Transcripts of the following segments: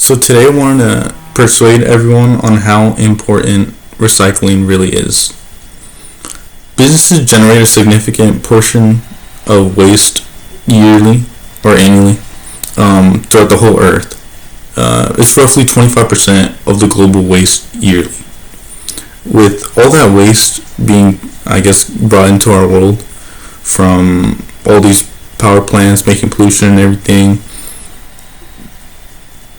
So today I wanted to persuade everyone on how important recycling really is. Businesses generate a significant portion of waste yearly or annually throughout the whole earth. It's roughly 25% of the global waste yearly. With all that waste being, brought into our world from all these power plants making pollution and everything,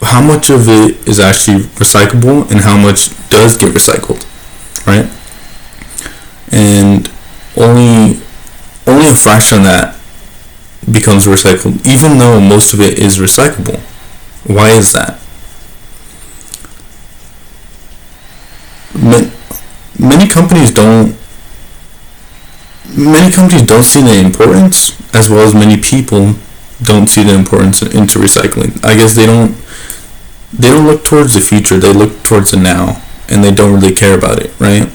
how much of it is actually recyclable and how much does get recycled, right? And only a fraction of that becomes recycled, even though most of it is recyclable. Why is that? Many companies don't see the importance, as well as many people don't see the importance into recycling. I guess they don't look towards the future, they look towards the now, and they don't really care about it, right?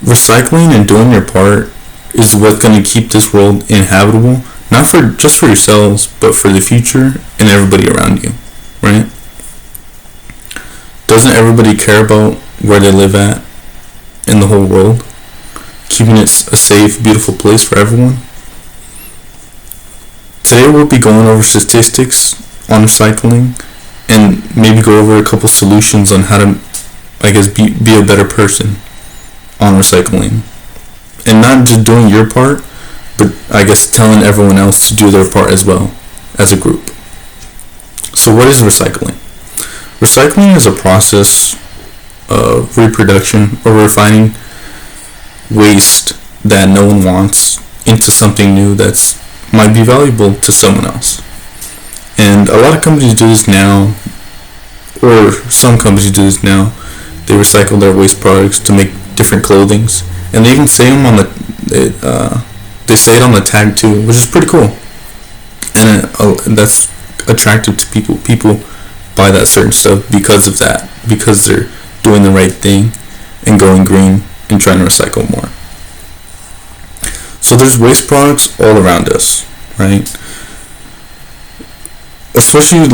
Recycling and doing your part is what's going to keep this world inhabitable, not for just for yourselves, but for the future and everybody around you, right? Doesn't everybody care about where they live at in the whole world? Keeping it a safe, beautiful place for everyone? Today we'll be going over statistics on recycling and maybe go over a couple solutions on how to, be a better person on recycling. And not just doing your part, but telling everyone else to do their part as well, as a group. So what is recycling? Recycling is a process of reproduction or refining waste that no one wants into something new that's might be valuable to someone else. And a lot of companies do this now, or some companies do this now. They recycle their waste products to make different clothings, and they even say them on they say it on the tag too, which is pretty cool. And that's attractive to people. People buy that certain stuff because of that, because they're doing the right thing and going green and trying to recycle more. So there's waste products all around us, right? Especially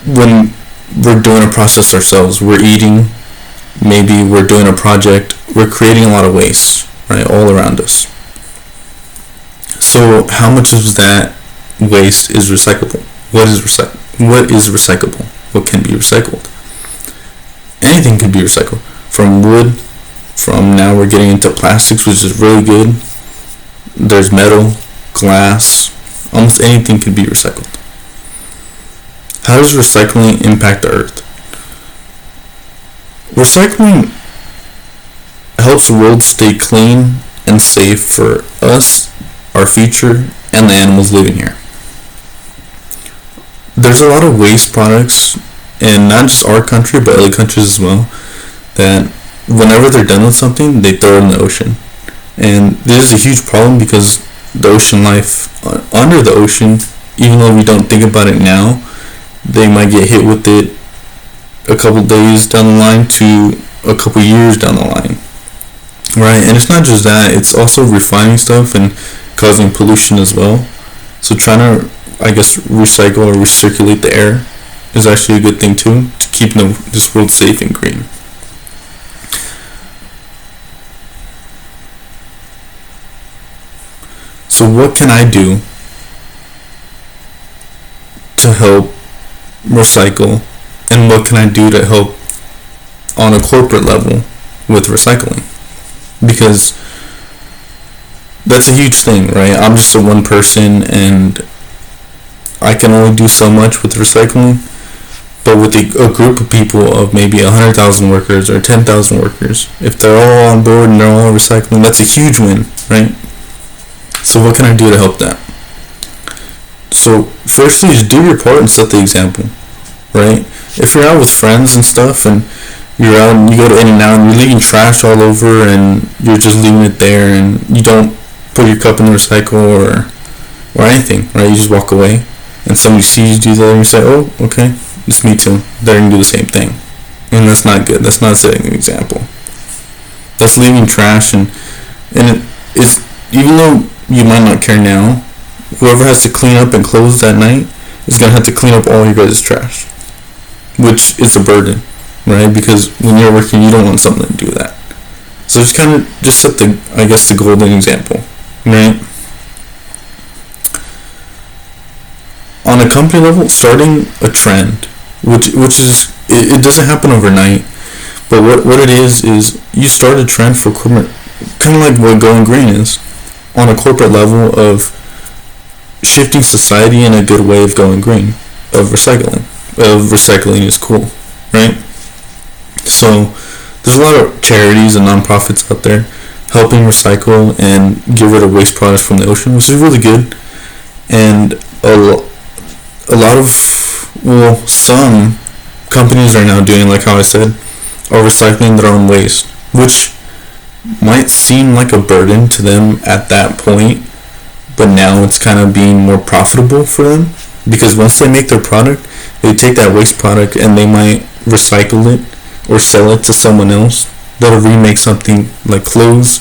when we're doing a process ourselves, we're eating, maybe we're doing a project, we're creating a lot of waste, right, all around us. So how much of that waste is recyclable? What is recyclable? What can be recycled? Anything can be recycled. From wood, from now we're getting into plastics, which is really good. There's metal, glass, almost anything can be recycled. How does recycling impact the earth? Recycling helps the world stay clean and safe for us, our future, and the animals living here. There's a lot of waste products, and not just our country, but other countries as well, that whenever they're done with something, they throw it in the ocean. And this is a huge problem because the ocean life under the ocean, even though we don't think about it now, they might get hit with it a couple days down the line to a couple years down the line, right? And it's not just that, it's also refining stuff and causing pollution as well. So trying to, recycle or recirculate the air is actually a good thing too, to keep this world safe and green. So what can I do to help recycle, and what can I do to help on a corporate level with recycling? Because that's a huge thing, right? I'm just a one person and I can only do so much with recycling, but with a group of people of maybe 100,000 workers or 10,000 workers, if they're all on board and they're all recycling, that's a huge win, right? So what can I do to help that? So firstly, just do your part and set the example, right? If you're out with friends and stuff and you're out and you go to In-N-Out and you're leaving trash all over and you're just leaving it there and you don't put your cup in the recycle or anything, right? You just walk away and somebody sees you do that and you say, oh, okay, it's me too. They're going to do the same thing. And that's not good. That's not setting an example. That's leaving trash and it's, even though you might not care now, whoever has to clean up and close that night, is going to have to clean up all your guys' trash, which is a burden, right? Because when you're working, you don't want someone to do that. So just kind of just set the golden example, right? On a company level, starting a trend, which is it doesn't happen overnight, but what it is you start a trend for corporate, kind of like what Going Green is, on a corporate level of shifting society in a good way of going green, of recycling. Recycling is cool, right? So there's a lot of charities and nonprofits out there helping recycle and get rid of waste products from the ocean, which is really good. And a lot of, some companies are now doing, like how I said, are recycling their own waste, which might seem like a burden to them at that point, but now it's kind of being more profitable for them, because once they make their product, they take that waste product and they might recycle it or sell it to someone else that'll remake something like clothes.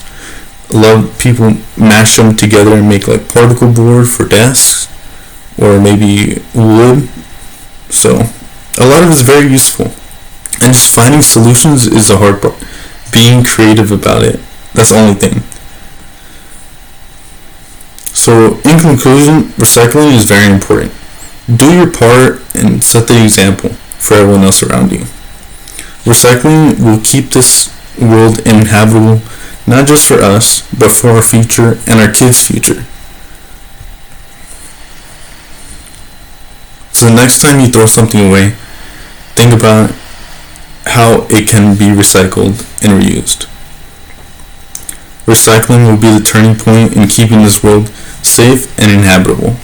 A lot of people mash them together and make like particle board for desks, or maybe wood. So a lot of it's very useful, and just finding solutions is the hard part. Being creative about it, that's the only thing. So in conclusion, recycling is very important. Do your part and set the example for everyone else around you. Recycling will keep this world inhabitable, not just for us, but for our future and our kids' future. So the next time you throw something away, think about how it can be recycled and reused. Recycling will be the turning point in keeping this world safe and inhabitable.